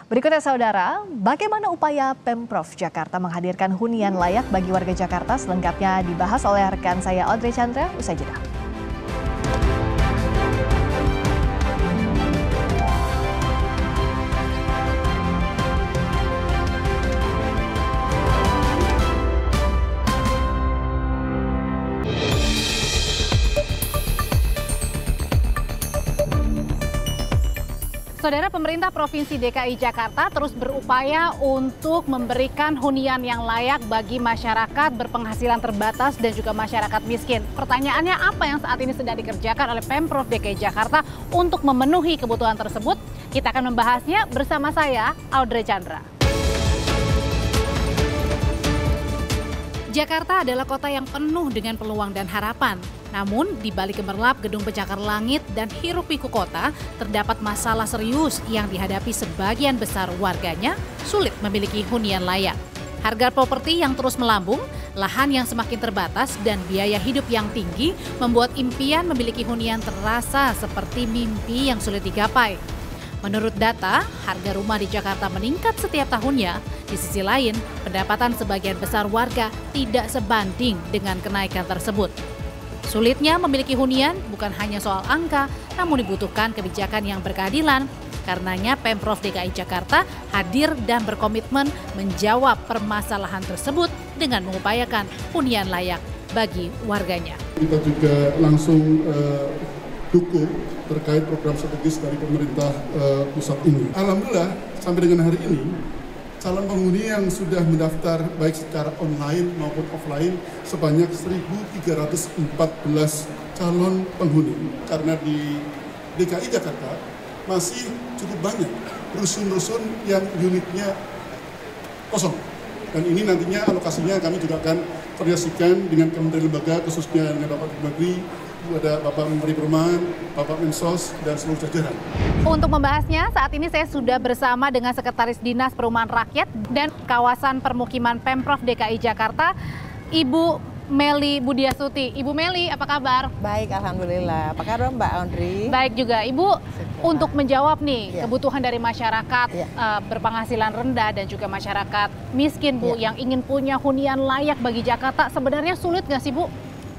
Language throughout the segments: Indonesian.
Berikutnya saudara, bagaimana upaya Pemprov Jakarta menghadirkan hunian layak bagi warga Jakarta? Selengkapnya dibahas oleh rekan saya Audrey Chandra, usai jeda. Saudara, pemerintah Provinsi DKI Jakarta terus berupaya untuk memberikan hunian yang layak bagi masyarakat berpenghasilan terbatas dan juga masyarakat miskin. Pertanyaannya, apa yang saat ini sedang dikerjakan oleh Pemprov DKI Jakarta untuk memenuhi kebutuhan tersebut? Kita akan membahasnya bersama saya, Audrey Chandra. Jakarta adalah kota yang penuh dengan peluang dan harapan. Namun, di balik gemerlap gedung pencakar langit dan hiruk-pikuk kota, terdapat masalah serius yang dihadapi sebagian besar warganya sulit memiliki hunian layak. Harga properti yang terus melambung, lahan yang semakin terbatas, dan biaya hidup yang tinggi membuat impian memiliki hunian terasa seperti mimpi yang sulit digapai. Menurut data, harga rumah di Jakarta meningkat setiap tahunnya. Di sisi lain, pendapatan sebagian besar warga tidak sebanding dengan kenaikan tersebut. Sulitnya memiliki hunian bukan hanya soal angka, namun dibutuhkan kebijakan yang berkeadilan. Karenanya Pemprov DKI Jakarta hadir dan berkomitmen menjawab permasalahan tersebut dengan mengupayakan hunian layak bagi warganya. Kita juga langsung dukung terkait program strategis dari pemerintah pusat ini. Alhamdulillah sampai dengan hari ini calon penghuni yang sudah mendaftar baik secara online maupun offline sebanyak 1.314 calon penghuni. Karena di DKI Jakarta masih cukup banyak rusun-rusun yang unitnya kosong. Dan ini nantinya alokasinya kami juga akan koordinasikan dengan kementerian lembaga, khususnya dengan Bapak Menteri, ada Bapak Menteri Perumahan, Bapak Mensos, dan seluruh jajaran. Untuk membahasnya, saat ini saya sudah bersama dengan Sekretaris Dinas Perumahan Rakyat dan Kawasan Permukiman Pemprov DKI Jakarta, Ibu Meli Budiasuti. Ibu Meli, apa kabar? Baik, alhamdulillah. Apa kabar Mbak Audrey? Baik juga. Ibu, untuk menjawab nih kebutuhan dari masyarakat berpenghasilan rendah dan juga masyarakat miskin, Bu, yang ingin punya hunian layak bagi Jakarta, sebenarnya sulit nggak sih, Bu?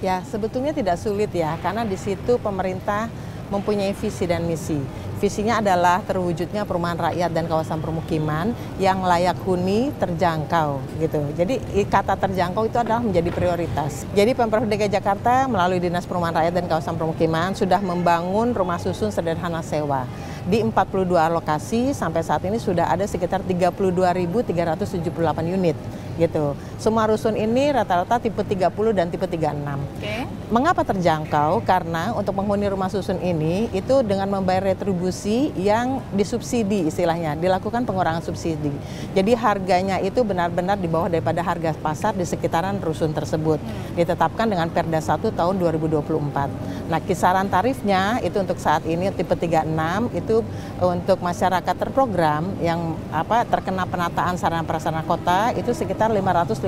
Ya, sebetulnya tidak sulit ya, karena di situ pemerintah mempunyai visi dan misi. Visinya adalah terwujudnya perumahan rakyat dan kawasan permukiman yang layak huni, terjangkau gitu. Jadi kata terjangkau itu adalah menjadi prioritas. Jadi Pemprov DKI Jakarta melalui Dinas Perumahan Rakyat dan Kawasan Permukiman sudah membangun rumah susun sederhana sewa. Di 42 lokasi sampai saat ini sudah ada sekitar 32.378 unit gitu. Semua rusun ini rata-rata tipe 30 dan tipe 36. Mengapa terjangkau? Karena untuk penghuni rumah susun ini itu dengan membayar retribusi yang disubsidi istilahnya, dilakukan pengurangan subsidi. Jadi harganya itu benar-benar di bawah daripada harga pasar di sekitaran rusun tersebut. Ditetapkan dengan Perda 1 tahun 2024. Nah, kisaran tarifnya itu untuk saat ini tipe 36 itu untuk masyarakat terprogram yang terkena penataan sarana prasarana kota itu sekitar 550.000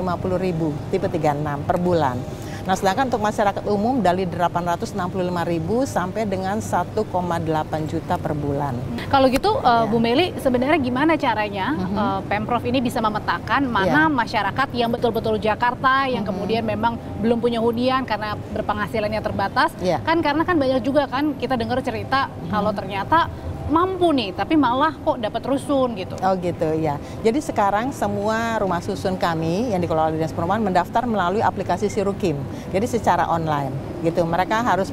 tipe 36 per bulan. Nah, sedangkan untuk masyarakat umum dari 865.000 sampai dengan 1,8 juta per bulan. Kalau gitu, Bu Meli, sebenarnya gimana caranya Pemprov ini bisa memetakan mana masyarakat yang betul-betul Jakarta yang kemudian memang belum punya hunian karena berpenghasilannya terbatas? Kan karena kan banyak juga kan kita dengar cerita kalau ternyata mampu nih, tapi malah kok dapat rusun gitu. Oh gitu ya. Jadi sekarang semua rumah susun kami yang dikelola Dinas Perumahan mendaftar melalui aplikasi Sirukim. Jadi secara online gitu. Mereka harus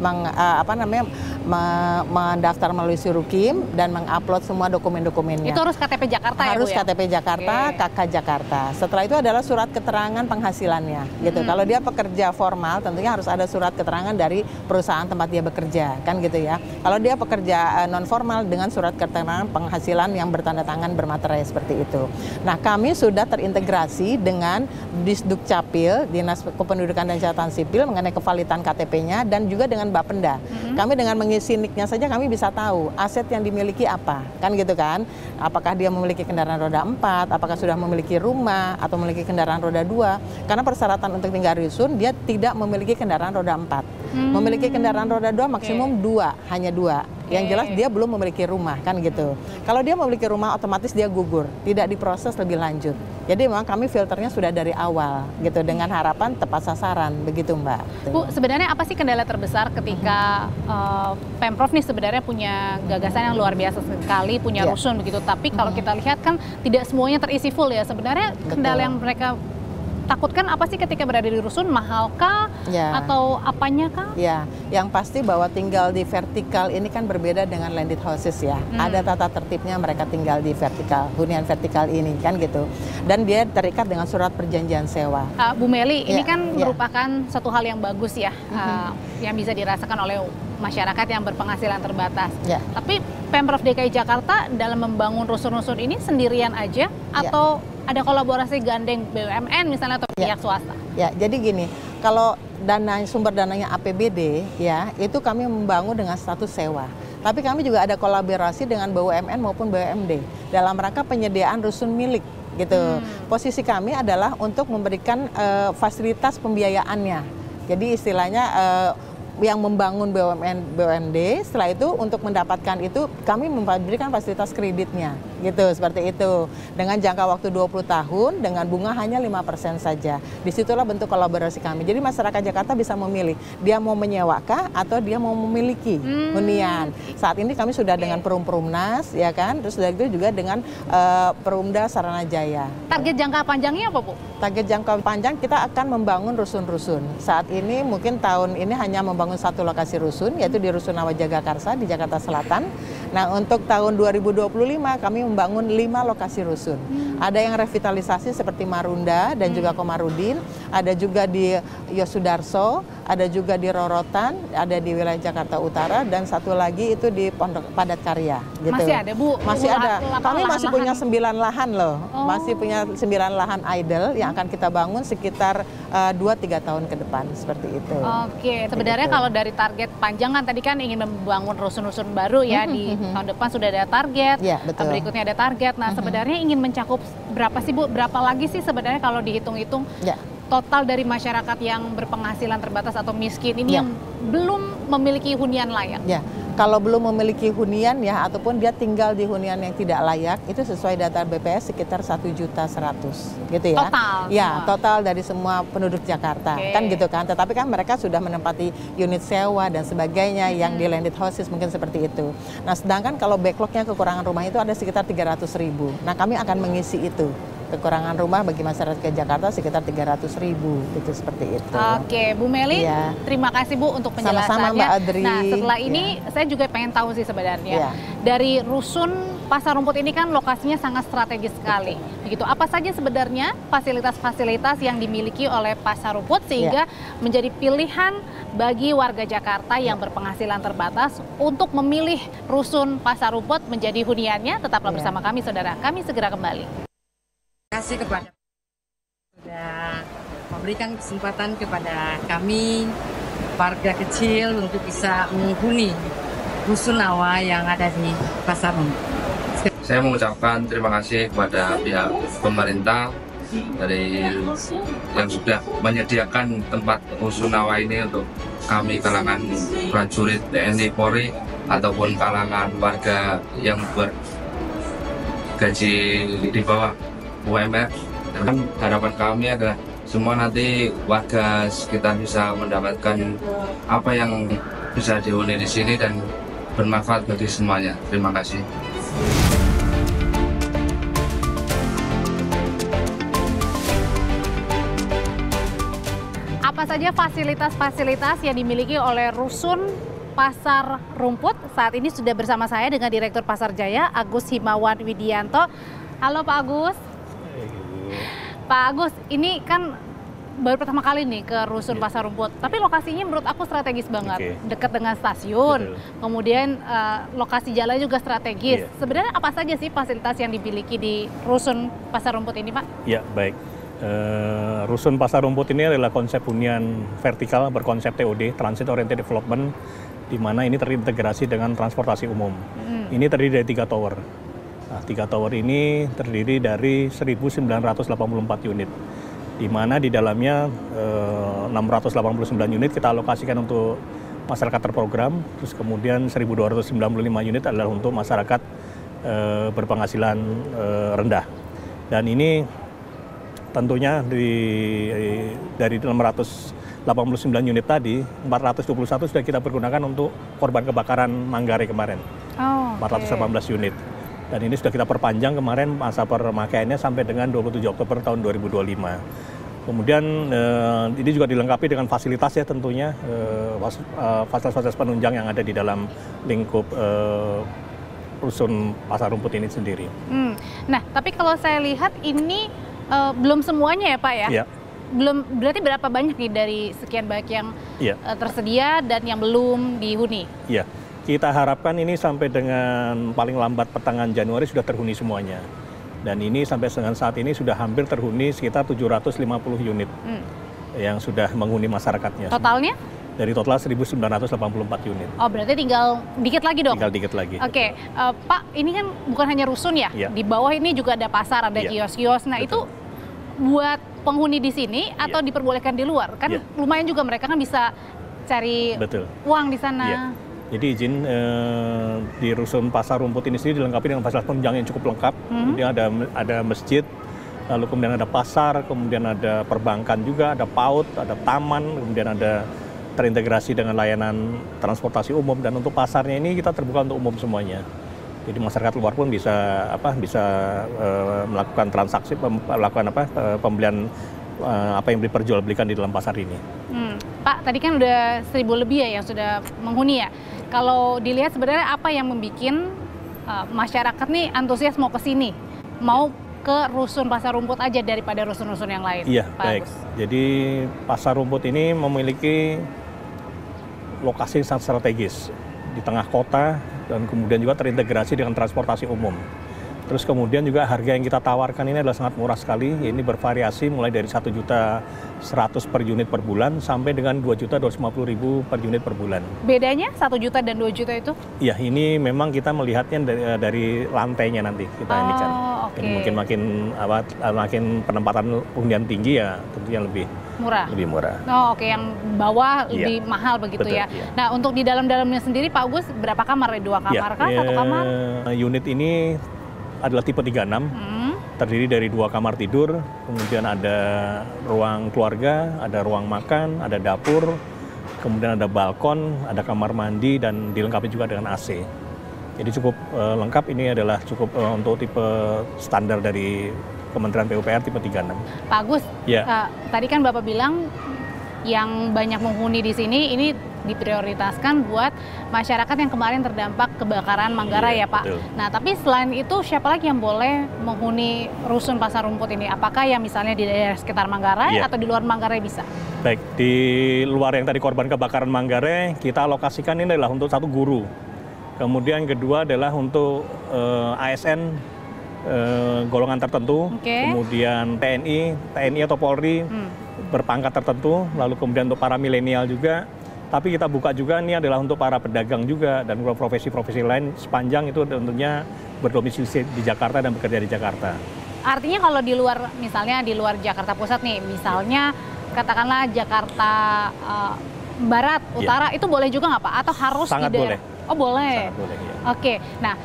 mendaftar melalui Sirukim dan mengupload semua dokumen-dokumennya. Itu harus KTP Jakarta ya, Bu? Harus KTP Jakarta, KK Jakarta. Setelah itu adalah surat keterangan penghasilannya gitu. Kalau dia pekerja formal tentunya harus ada surat keterangan dari perusahaan tempat dia bekerja, kan gitu ya. Kalau dia pekerja non formal dengan surat keterangan penghasilan yang bertanda tangan bermaterai seperti itu. Nah, kami sudah terintegrasi dengan Disduk Capil, Dinas Kependudukan dan Catatan Sipil mengenai kevalidan KTP-nya dan juga dengan Bapenda. Kami dengan mengisi NIK-nya saja kami bisa tahu aset yang dimiliki apa, kan gitu kan? Apakah dia memiliki kendaraan roda 4, apakah sudah memiliki rumah atau memiliki kendaraan roda 2? Karena persyaratan untuk tinggal di rusun dia tidak memiliki kendaraan roda 4. Memiliki kendaraan roda 2 maksimum 2, hanya 2. Yang jelas dia belum memiliki rumah kan gitu. Kalau dia memiliki rumah otomatis dia gugur, tidak diproses lebih lanjut. Jadi memang kami filternya sudah dari awal gitu dengan harapan tepat sasaran begitu Mbak. Bu, sebenarnya apa sih kendala terbesar ketika Pemprov nih sebenarnya punya gagasan yang luar biasa sekali, punya rusun begitu. Tapi kalau kita lihat kan tidak semuanya terisi full ya. Sebenarnya kendala yang mereka takutkan apa sih ketika berada di rusun, mahalkah atau apanya kah? Ya, yang pasti bahwa tinggal di vertikal ini kan berbeda dengan landed houses ya. Ada tata tertibnya mereka tinggal di vertikal, hunian vertikal ini kan gitu. Dan dia terikat dengan surat perjanjian sewa. Bu Meli, ini kan merupakan satu hal yang bagus ya, yang bisa dirasakan oleh masyarakat yang berpenghasilan terbatas. Tapi Pemprov DKI Jakarta dalam membangun rusun-rusun ini sendirian aja atau ada kolaborasi gandeng BUMN misalnya atau pihak swasta? Ya, jadi gini, kalau sumber dananya APBD ya, itu kami membangun dengan status sewa. Tapi kami juga ada kolaborasi dengan BUMN maupun BUMD dalam rangka penyediaan rusun milik gitu. Posisi kami adalah untuk memberikan fasilitas pembiayaannya. Jadi istilahnya yang membangun BUMN, BUMD, setelah itu untuk mendapatkan itu kami memberikan fasilitas kreditnya gitu, seperti itu. Dengan jangka waktu 20 tahun dengan bunga hanya 5% saja. Disitulah bentuk kolaborasi kami. Jadi masyarakat Jakarta bisa memilih dia mau menyewakah atau dia mau memiliki hunian. Saat ini kami sudah dengan Perumnas ya kan, terus sudah itu juga dengan Perumda Saranajaya. Target jangka panjangnya apa Bu? Target jangka panjang kita akan membangun rusun-rusun. Saat ini mungkin tahun ini hanya membangun satu lokasi rusun, yaitu di Rusun Nawa Jagakarsa di Jakarta Selatan. Nah untuk tahun 2025 kami membangun 5 lokasi rusun. Ada yang revitalisasi seperti Marunda dan juga Komarudin, ada juga di Yosudarso, ada juga di Rorotan, ada di wilayah Jakarta Utara, dan satu lagi itu di Pondok Padat Karya. Gitu. Masih ada Bu? Masih ada. Kami masih punya 9 lahan loh, masih punya 9 lahan idle yang akan kita bangun sekitar 2-3 tahun ke depan seperti itu. Oke, sebenarnya kalau dari target panjang kan tadi kan ingin membangun rusun-rusun baru ya di tahun depan sudah ada target, berikutnya ada target. Nah sebenarnya ingin mencakup berapa sih Bu? Berapa lagi sih sebenarnya kalau dihitung-hitung total dari masyarakat yang berpenghasilan terbatas atau miskin ini yang belum memiliki hunian layak? Kalau belum memiliki hunian ya ataupun dia tinggal di hunian yang tidak layak, itu sesuai data BPS sekitar 1.100.000 gitu ya. Total? Ya, total dari semua penduduk Jakarta kan gitu kan. Tetapi kan mereka sudah menempati unit sewa dan sebagainya yang di landed houses mungkin seperti itu. Nah sedangkan kalau backlognya kekurangan rumah itu ada sekitar 300.000. Nah kami akan mengisi itu. Kekurangan rumah bagi masyarakat Jakarta sekitar 300.000 itu seperti itu. Oke, Bu Meli, terima kasih Bu untuk penjelasannya. Sama-sama Mbak Adri. Nah setelah ini saya juga pengen tahu sih sebenarnya dari rusun Pasar Rumput ini kan lokasinya sangat strategis sekali. Begitu, apa saja sebenarnya fasilitas-fasilitas yang dimiliki oleh Pasar Rumput sehingga menjadi pilihan bagi warga Jakarta yang berpenghasilan terbatas untuk memilih rusun Pasar Rumput menjadi huniannya? Tetaplah bersama kami saudara, kami segera kembali. Terima kasih kepada sudah memberikan kesempatan kepada kami warga kecil untuk bisa menghuni rusun Nawa yang ada di Pasar Rumput. Saya mengucapkan terima kasih kepada pihak pemerintah dari yang sudah menyediakan tempat rusun Nawa ini untuk kami kalangan prajurit TNI Polri ataupun kalangan warga yang bergaji di bawah UMR. Dan harapan kami adalah semua nanti warga sekitar bisa mendapatkan apa yang bisa dihuni di sini dan bermanfaat bagi semuanya. Terima kasih. Apa saja fasilitas-fasilitas yang dimiliki oleh rusun Pasar Rumput? Saat ini sudah bersama saya dengan Direktur Pasar Jaya, Agus Himawan Widianto. Halo Pak Agus. Pak Agus, ini kan baru pertama kali nih ke rusun Pasar Rumput, tapi lokasinya menurut aku strategis banget, dekat dengan stasiun, kemudian lokasi jalan juga strategis. Sebenarnya apa saja sih fasilitas yang dimiliki di rusun Pasar Rumput ini, Pak? Ya, baik. Rusun Pasar Rumput ini adalah konsep hunian vertikal berkonsep TOD, Transit Oriented Development, di mana ini terintegrasi dengan transportasi umum. Ini terdiri dari 3 tower. Nah, 3 tower ini terdiri dari 1.984 unit, di mana di dalamnya 689 unit kita alokasikan untuk masyarakat terprogram, terus kemudian 1.295 unit adalah untuk masyarakat berpenghasilan rendah. Dan ini tentunya dari 689 unit tadi, 421 sudah kita pergunakan untuk korban kebakaran Manggarai kemarin. 418 unit. Dan ini sudah kita perpanjang kemarin masa pemakaiannya sampai dengan 27 Oktober tahun 2025. Kemudian ini juga dilengkapi dengan fasilitas ya tentunya, fasilitas penunjang yang ada di dalam lingkup rusun Pasar Rumput ini sendiri. Nah, tapi kalau saya lihat ini belum semuanya ya Pak ya? Iya. Belum, berarti berapa banyak nih dari sekian banyak yang tersedia dan yang belum dihuni? Iya, kita harapkan ini sampai dengan paling lambat pertengahan Januari sudah terhuni semuanya. Dan ini sampai dengan saat ini sudah hampir terhuni sekitar 750 unit yang sudah menghuni masyarakatnya. Totalnya? Dari total 1.984 unit. Oh, berarti tinggal dikit lagi dong? Tinggal dikit lagi. Oke, Pak, ini kan bukan hanya rusun ya? Di bawah ini juga ada pasar, ada kios-kios. Nah, itu buat penghuni di sini atau diperbolehkan di luar? Kan lumayan juga mereka kan bisa cari uang di sana. Jadi izin di rusun Pasar Rumput ini sendiri dilengkapi dengan fasilitas penunjang yang cukup lengkap. Kemudian ada masjid, lalu kemudian ada pasar, kemudian ada perbankan juga, ada PAUD, ada taman, kemudian ada terintegrasi dengan layanan transportasi umum, dan untuk pasarnya ini kita terbuka untuk umum semuanya. Jadi masyarakat luar pun bisa melakukan transaksi, melakukan pembelian apa yang diperjualbelikan di dalam pasar ini. Pak, tadi kan udah 1.000 lebih ya yang sudah menghuni ya. Kalau dilihat sebenarnya apa yang membuat masyarakat nih antusias mau ke sini, mau ke rusun Pasar Rumput aja daripada rusun-rusun yang lain? Iya, Pak baik. Agus. Jadi Pasar Rumput ini memiliki lokasi yang sangat strategis di tengah kota dan kemudian juga terintegrasi dengan transportasi umum. Terus kemudian juga harga yang kita tawarkan ini adalah sangat murah sekali. Ini bervariasi mulai dari 1.100.000 per unit per bulan sampai dengan 2.250.000 per unit per bulan. Bedanya 1 juta dan 2 juta itu? Iya, ini memang kita melihatnya dari lantainya nanti kita ini kan. Jadi mungkin makin penempatan hunian tinggi ya tentunya lebih murah. Oh, oke, yang bawah lebih mahal begitu. Betul, ya. Nah, untuk di dalamnya sendiri Pak Agus berapa kamar? 2 kamar kah? 1 kamar? Unit ini adalah tipe 36, terdiri dari 2 kamar tidur, kemudian ada ruang keluarga, ada ruang makan, ada dapur, kemudian ada balkon, ada kamar mandi, dan dilengkapi juga dengan AC. Jadi cukup lengkap, ini adalah cukup untuk tipe standar dari Kementerian PUPR tipe 36. Pak Agus, tadi kan Bapak bilang yang banyak menghuni di sini ini diprioritaskan buat masyarakat yang kemarin terdampak kebakaran Manggarai ya Pak. Betul. Nah, tapi selain itu siapa lagi yang boleh menghuni rusun Pasar Rumput ini? Apakah yang misalnya di daerah sekitar Manggarai atau di luar Manggarai bisa? Baik, di luar yang tadi korban kebakaran Manggarai, kita alokasikan ini adalah untuk 1 guru. Kemudian kedua adalah untuk ASN golongan tertentu, kemudian TNI atau Polri berpangkat tertentu, lalu kemudian untuk para milenial juga. Tapi kita buka juga ini adalah untuk para pedagang juga dan profesi-profesi lain sepanjang itu tentunya berdomisili di Jakarta dan bekerja di Jakarta. Artinya kalau di luar, misalnya di luar Jakarta Pusat nih, misalnya katakanlah Jakarta Barat, Utara, itu boleh juga nggak Pak? Atau harus Sangat di daerah? boleh. Oh boleh. Sangat boleh, ya. Oke, nah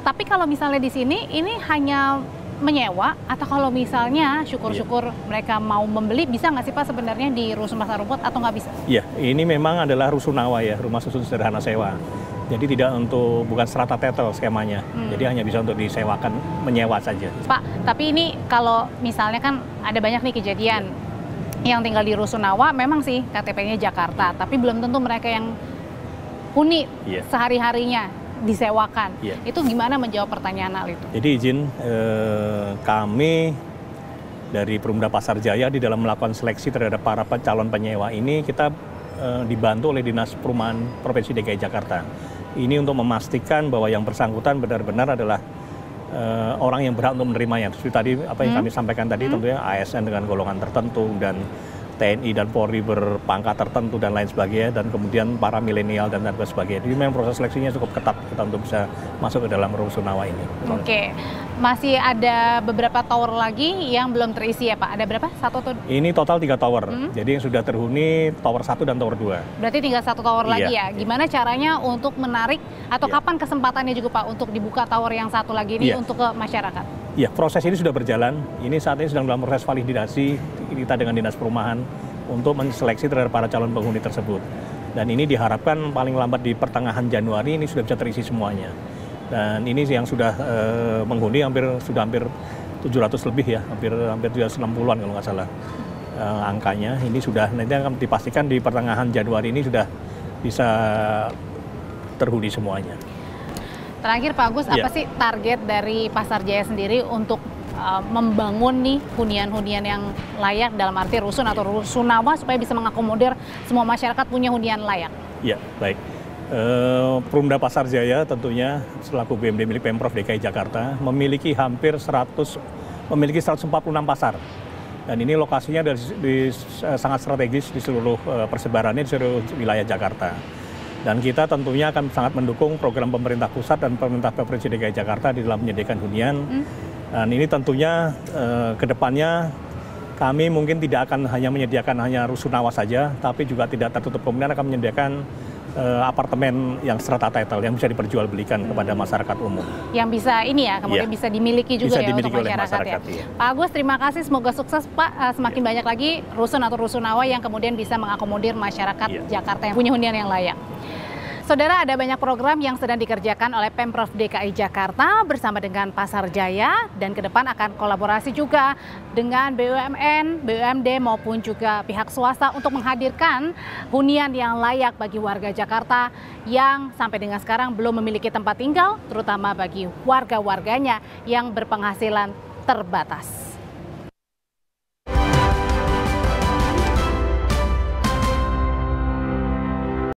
tapi kalau misalnya di sini ini hanya menyewa atau kalau misalnya syukur-syukur mereka mau membeli, bisa nggak sih Pak sebenarnya di rusun Pasar Rumput atau nggak bisa? Iya, ini memang adalah rusunawa ya, rumah susun sederhana sewa. Jadi bukan strata tetel skemanya, jadi hanya bisa untuk disewakan, menyewa saja. Pak, tapi ini kalau misalnya kan ada banyak nih kejadian yang tinggal di rusunawa, memang sih KTP-nya Jakarta, tapi belum tentu mereka yang huni sehari-harinya disewakan. Itu gimana menjawab pertanyaan hal itu? Jadi izin kami dari Perumda Pasar Jaya di dalam melakukan seleksi terhadap para calon penyewa ini, kita dibantu oleh Dinas Perumahan Provinsi DKI Jakarta. Ini untuk memastikan bahwa yang bersangkutan benar-benar adalah orang yang berhak untuk menerimanya. Seperti tadi apa yang kami sampaikan tadi, tentunya ASN dengan golongan tertentu dan TNI dan Polri berpangkat tertentu dan lain sebagainya, dan kemudian para milenial dan sebagainya. Jadi memang proses seleksinya cukup ketat kita untuk bisa masuk ke dalam rusunawa ini. Oke, masih ada beberapa tower lagi yang belum terisi ya Pak? Ada berapa? Satu atau? Ini total 3 tower. Jadi yang sudah terhuni tower 1 dan tower 2. Berarti tinggal 1 tower lagi ya? Gimana caranya untuk menarik atau kapan kesempatannya juga Pak untuk dibuka tower yang satu lagi ini untuk ke masyarakat? Iya, proses ini sudah berjalan. Ini saat ini sedang dalam proses validasi kita dengan Dinas Perumahan untuk menseleksi terhadap para calon penghuni tersebut. Dan ini diharapkan paling lambat di pertengahan Januari ini sudah bisa terisi semuanya. Dan ini yang sudah menghuni sudah hampir 700 lebih ya, hampir 760-an kalau nggak salah angkanya. Ini sudah nanti akan dipastikan di pertengahan Januari ini sudah bisa terhuni semuanya. Terakhir Pak Agus, apa sih target dari Pasar Jaya sendiri untuk membangun nih hunian-hunian yang layak dalam arti rusun atau rusunawa supaya bisa mengakomodir semua masyarakat punya hunian layak? Ya, baik. Perumda Pasar Jaya tentunya selaku BUMD milik Pemprov DKI Jakarta memiliki 146 pasar. Dan ini lokasinya sangat strategis di seluruh persebarannya di seluruh wilayah Jakarta. Dan kita tentunya akan sangat mendukung program pemerintah pusat dan pemerintah Provinsi DKI Jakarta di dalam menyediakan hunian. Dan ini tentunya ke depannya kami mungkin tidak akan hanya menyediakan rusunawa saja, tapi juga tidak tertutup kemungkinan akan menyediakan apartemen yang strata title yang bisa diperjualbelikan kepada masyarakat umum. Yang bisa ini ya, kemudian bisa dimiliki juga bisa dimiliki untuk oleh masyarakat ya. Pak Agus, terima kasih. Semoga sukses Pak. Semakin banyak lagi rusun atau rusunawa yang kemudian bisa mengakomodir masyarakat Jakarta yang punya hunian yang layak. Saudara, ada banyak program yang sedang dikerjakan oleh Pemprov DKI Jakarta bersama dengan Pasar Jaya dan ke depan akan kolaborasi juga dengan BUMN, BUMD maupun juga pihak swasta untuk menghadirkan hunian yang layak bagi warga Jakarta yang sampai dengan sekarang belum memiliki tempat tinggal, terutama bagi warga-warganya yang berpenghasilan terbatas.